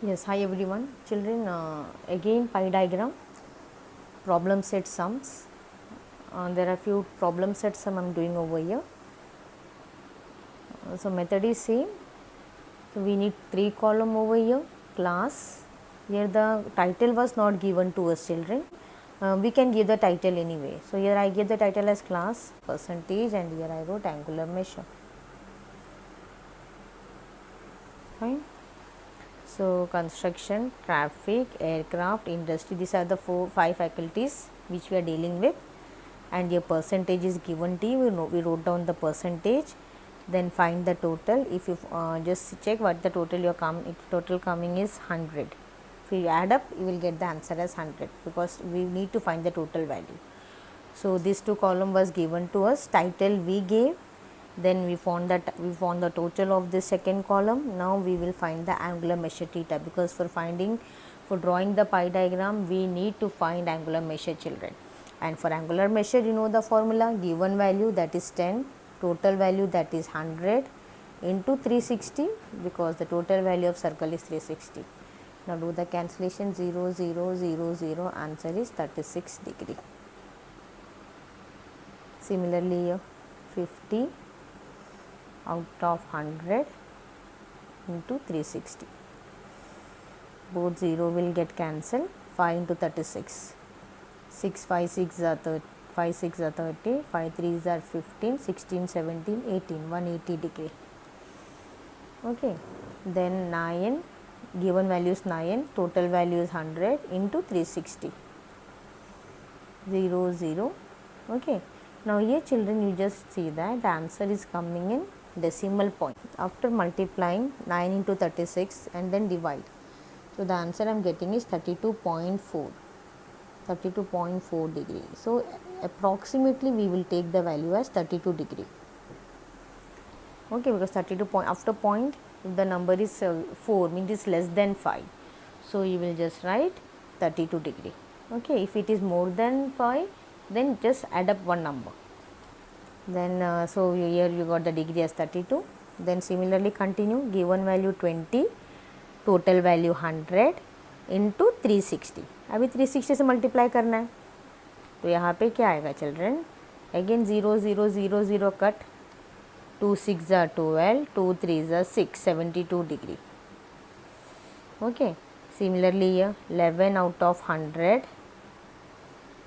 Yes, hi everyone. Children, again pi diagram, problem set sums. There are few problem set sum I am doing over here. So method is same. So we need 3 column over here, class. Here the title was not given to us, children. We can give the title anyway. So here I give the title as class, percentage, and here I wrote angular measure. Fine. So construction, traffic, aircraft, industry, these are the 5 faculties which we are dealing with, and your percentage is given to you. We wrote down the percentage, then find the total. If you just check what the total if total coming is 100, if you add up you will get the answer as 100 because we need to find the total value. So these 2 column was given to us, title we gave, then we found the total of the second column. Now we will find the angular measure theta, because for drawing the pi diagram we need to find angular measure, children. And for angular measure, you know the formula, given value that is 10, total value that is 100 into 360, because the total value of circle is 360. Now do the cancellation, 0 0 0 0, answer is 36 degree. Similarly here 50 out of 100 into 360, both 0 will get cancelled. 5 into 36, 6 5 6 are 30, 5 6 are 30, 5 3 are 15, 16 17 18, 180 degree. Okay, then 9, given value is 9, total value is 100 into 360, 0 0. Okay, now here children, you just see that the answer is coming in decimal point. After multiplying 9 into 36 and then divide, so the answer I am getting is 32.4 degree. So approximately we will take the value as 32 degree. Okay, because 32 point, after point, if the number is 4, means it is less than 5, so you will just write 32 degree. Okay, if it is more than 5, then just add up one number. Then so here you got the degree as 32. Then similarly continue, given value 20, total value 100 into 360. अभी 360 से multiply करना है, तो यहाँ पे क्या आएगा children, again 0 0 0 0 cut, 2 6 are 12, 2 3 are 6, 72 degree. Okay, similarly here 11 out of 100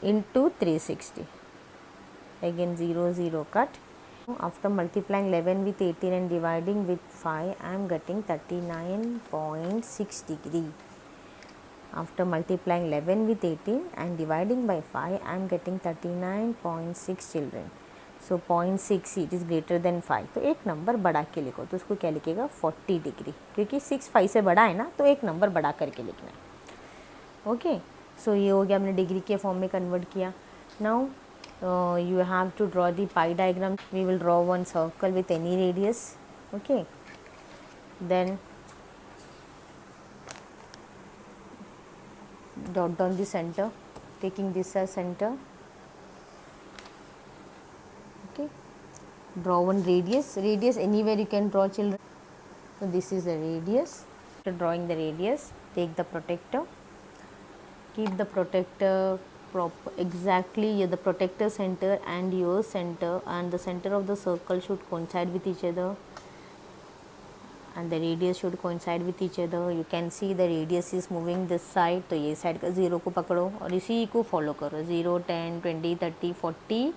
into 360, again 0 0 cut. After multiplying 11 with 18 and dividing with 5, I am getting 39.6 degree. After multiplying 11 with 18 and dividing by 5, I am getting 39.6, children. So 0.6 it is greater than 5, तो एक number बढ़ा के लिखो, तो उसको क्या लिखेगा 40 degree, क्योंकि 6 5 से बड़ा है ना, तो एक नंबर बढ़ा करके लिखना है. ओके, सो ये हो गया, हमने डिग्री के फॉर्म में कन्वर्ट किया. Now you have to draw the pi diagram. We will draw one circle with any radius. Okay, then dot down the center, taking this as center. Okay, draw one radius anywhere you can draw, children. So this is the radius. After drawing the radius, take the protector, keep the protector exactly the protector center and your center, and the center of the circle should coincide with each other, and the radius should coincide with each other. You can see the radius is moving this side, तो ये side का 0 को पकड़ो और इसी को follow करो. 0 10 20 30 40,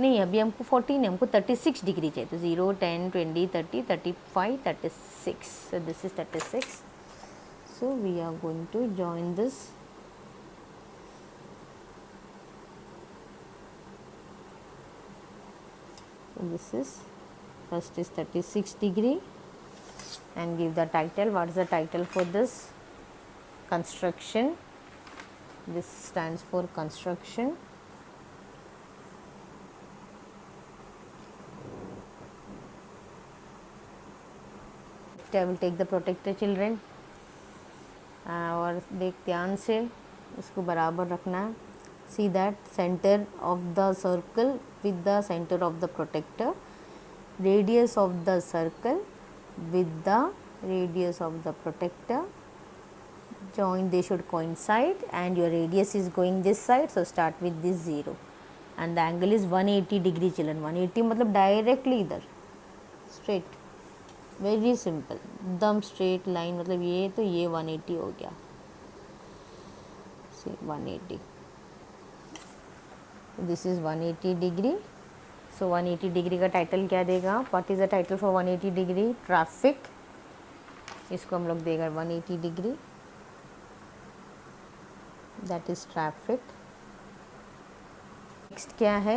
नहीं अभी हमको 40 नहीं, हमको 36 डिग्री चाहिए, तो 0 10 20 30 35 36. So this is 36. So we are going to join this. So this is, first is 36 degree, and give the title. What is the title for this? Construction. This stands for construction. I will take the protector, children, और देख ध्यान से इसको बराबर रखना है. See that center of the circle with the center of the protector, radius of the circle with the radius of the protector, join, they should coincide, and your radius is going this side, so start with this 0 and the angle is 180 degree children. 180 मतलब directly इधर straight, very simple, एकदम straight line, मतलब ये तो ये 180 हो गया, see 180, this is 180 degree. So 180 degree का टाइटल क्या देगा? What is the title for 180 degree? Traffic. इसको हम लोग देगा 180 degree, that is traffic. Next क्या है?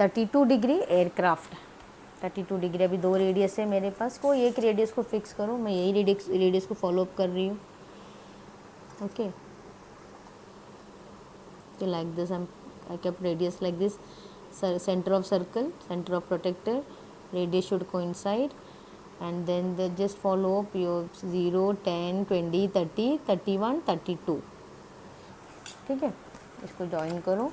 32 डिग्री एयरक्राफ्ट. 32 डिग्री, अभी 2 रेडियस है मेरे पास, कोई एक रेडियस को फिक्स करो, मैं यही रेडियस को फॉलो अप कर रही हूँ. Okay, like this I kept radius like this. Center of circle, center of protector, radius should coincide, and then they just follow up your 0, 10, 20, 30, 31, 32. ठीक है, इसको ज्वाइन करो.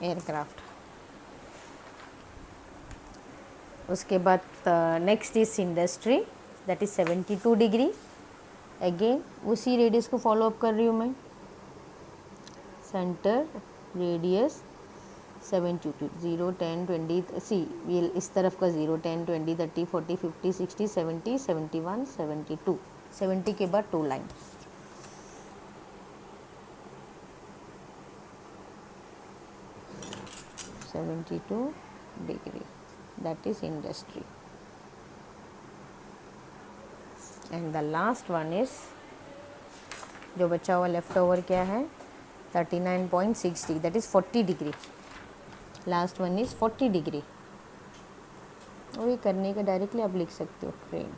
एयरक्राफ्ट. उसके बाद next is industry, that is 72 degree. Again उसी radius को follow up कर रही हूँ मैं. सेंटर, रेडियस 72, 0, 10, 20, सी ये इस तरफ का 0, 10, 20, 30, 40, 50, 60, 70, 71, 72. 70 के बाद 2 line. (72 degree), that is industry. And the last one is, जो बचा हुआ लेफ्ट ओवर क्या है? 39.60, that is 40 degree. Last one is 40 degree. वही करने का डायरेक्टली आप लिख सकते हो, ट्रेन.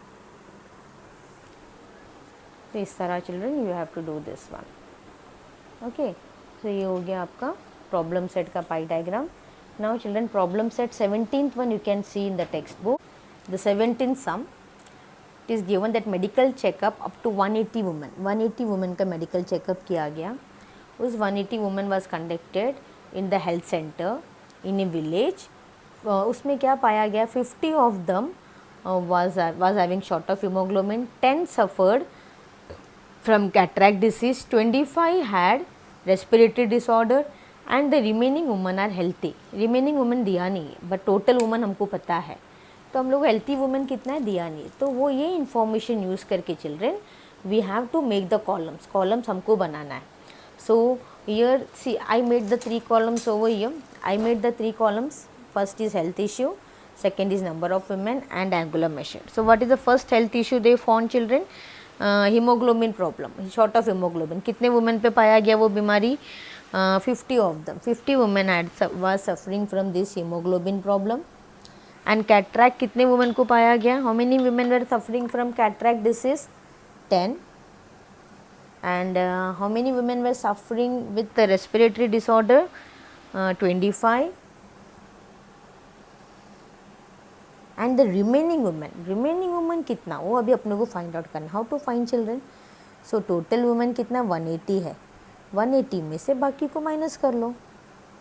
तो इस तरह children you have to do this one. Okay, तो ये हो गया आपका प्रॉब्लम सेट का pie diagram. Now children, problem set 17th one you can see in the textbook. The 17th sum, it is given that medical checkup up to 180 women. 180 women का medical checkup किया गया. उस 180 women was conducted in the health center in a village. उसमें क्या पाया गया? 50 of them was having short of hemoglobin. 10 suffered from cataract disease. 25 had respiratory disorder. And the remaining woman are healthy. Remaining woman दिया नहीं है, but total woman हमको पता है, तो हम लोग हेल्थी वुमन कितना है दिया नहीं. तो वो ये इन्फॉर्मेशन यूज़ करके children we have to make the columns हमको बनाना है. So here see I made the 3 columns over here. I made the 3 columns. First is health issue, second is number of women and angular measure. So what is the first health issue they found children? Haemoglobin problem, short of haemoglobin. कितने women पे पाया गया वो बीमारी? 50 of them. 50 women was suffering from this hemoglobin problem. And cataract कितने women को पाया गया? How many women were suffering from cataract disease? 10. And how many women were suffering with the respiratory disorder? 25. And the remaining women कितना? वो अभी अपने को find out करना. How to find children? So total women कितना? 180 है. 180 में से बाकी को माइनस कर लो.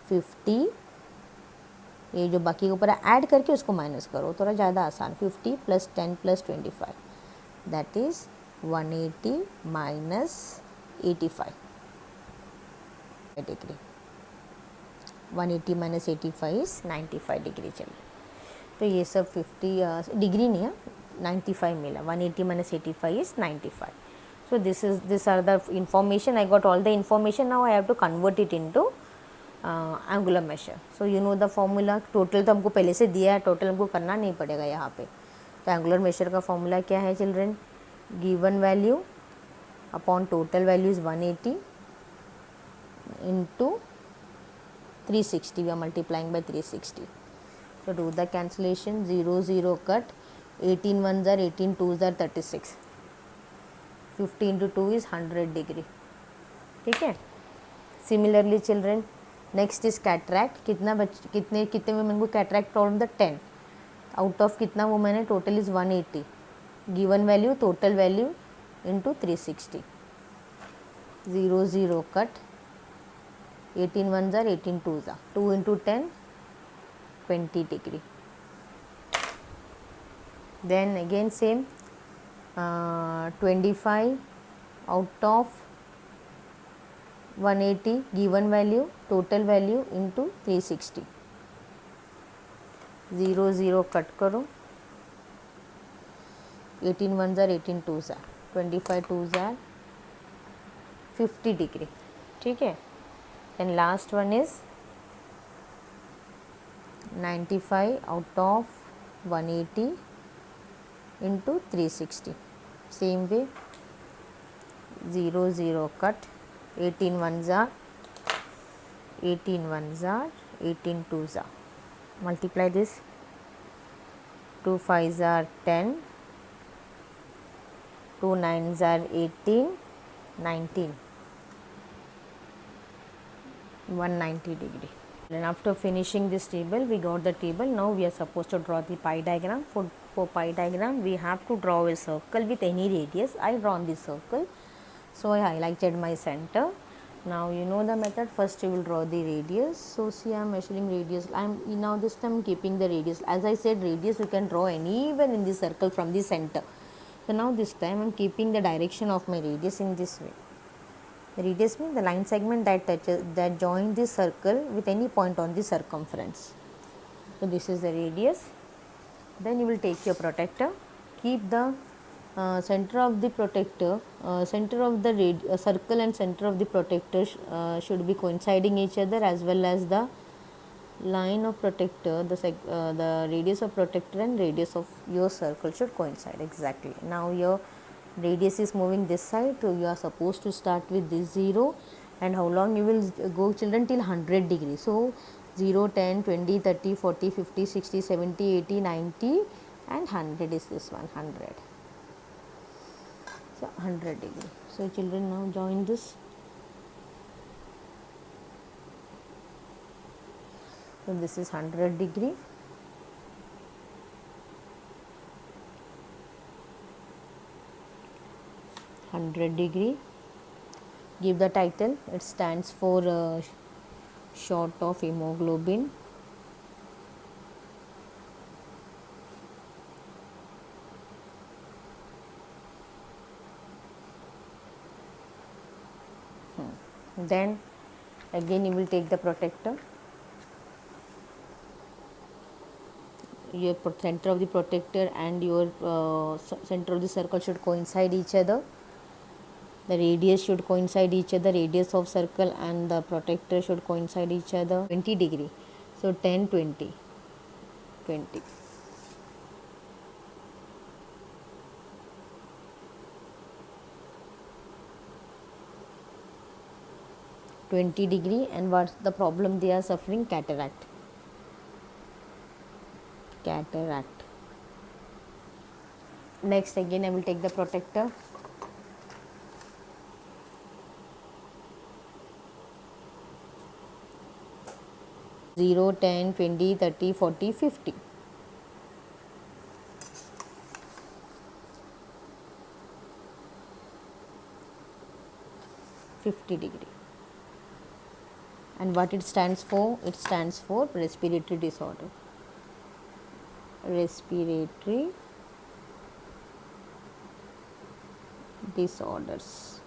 50, ये जो बाकी के ऊपर ऐड करके उसको माइनस करो, थोड़ा ज़्यादा आसान. 50 + 10 + 25, that is 180 - 85 degree. 180 - 85 is 95 degree. चलो, तो ये सब 50 डिग्री नहीं है, 95 मिला. 180 - 85 is 95. So these are the information. I got all the information. Now I have to convert it into angular measure. So you know the formula. Total तो हमको पहले से दिया है, टोटल हमको करना नहीं पड़ेगा यहाँ पे. तो एंगुलर मेजर का फॉर्मूला क्या है children? Given value upon total value is 180 into 360. We are multiplying by 360. So do the cancellation. 0 0 cut. 18 1s are 18 2s are 36. 50 into 2 is 100 degree. ठीक है. Similarly children, next is cataract. कितने women को cataract problem था? 10. Out of कितना women है? Total is 180. given value, total value into 360. 0 0 cut, 18 ones are 18 twos are 2 into 10, 20 degree. Then again same, 25 out of 180 given value, total value into 360. 0 0 cut करो, 18 ones are 18 twos are 25 twos are 50 degree. ठीक है. And last one is 95 out of 180 into 360. Same way, 0 0 cut, 18 ones are 18 ones are 18 twos are. Multiply this, 2 5s are 10, 2 9s are 18, 19, 190 degree. And after finishing this table, we got the table. Now we are supposed to draw the pi diagram. For pi diagram, we have to draw a circle with any radius. I drawn this circle, so I highlighted my center. Now you know the method. First you will draw the radius. So see, I am measuring radius. Now this time keeping the radius. As I said, radius you can draw anywhere in the circle from the center. So now this time I am keeping the direction of my radius in this way. The radius means the line segment that joins this circle with any point on the circumference. So this is the radius. Then you will take your protractor, keep the center of the protractor, center of the circle and center of the protractor should be coinciding each other, as well as the line of protractor, the radius of protractor and radius of your circle should coincide exactly. Now your radius is moving this side, so you are supposed to start with this 0, and how long you will go, children, till 100 degrees. So 0, 10, 20, 30, 40, 50, 60, 70, 80, 90 and 100 is this one, 100. So 100 degree. So children, now join this. So this is 100 degree. Give the title. It stands for short of hemoglobin. Then again you will take the protractor. Your center of the protractor and your center of the circle should coincide each other. The radius should coincide each other, radius of circle and the protractor should coincide each other. 20 degree. So 10, 20, 20. Degree. And what's the problem they are suffering? Cataract. Next again I will take the protractor. Zero, 10, 20, 30, 40, 50. 50 degree. And what it stands for? It stands for respiratory disorder. Respiratory disorders.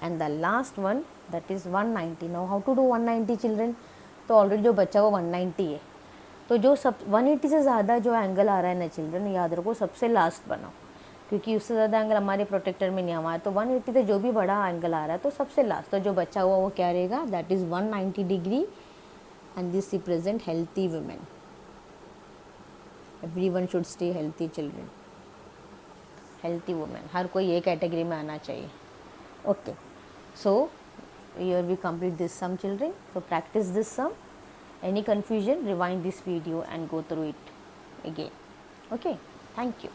And the last one, that is 190. Now how to do 190 children? तो already जो बच्चा वो 190 है, तो जो सब 180 से ज़्यादा जो एंगल आ रहा है ना चिल्ड्रन, याद रखो सबसे लास्ट बनाओ, क्योंकि उससे ज़्यादा एंगल हमारे प्रोटेक्टर में नहीं आवा है. तो 180 से जो भी बड़ा एंगल आ रहा है तो सबसे लास्ट, तो जो बच्चा हुआ वो क्या रहेगा? That is 190 degree. And this represent healthy women. Everyone should stay healthy children. Healthy women, हर कोई ये कैटेगरी में आना चाहिए. Okay, so here we complete this sum children. So practice this sum. Any confusion, rewind this video and go through it again. Okay, thank you.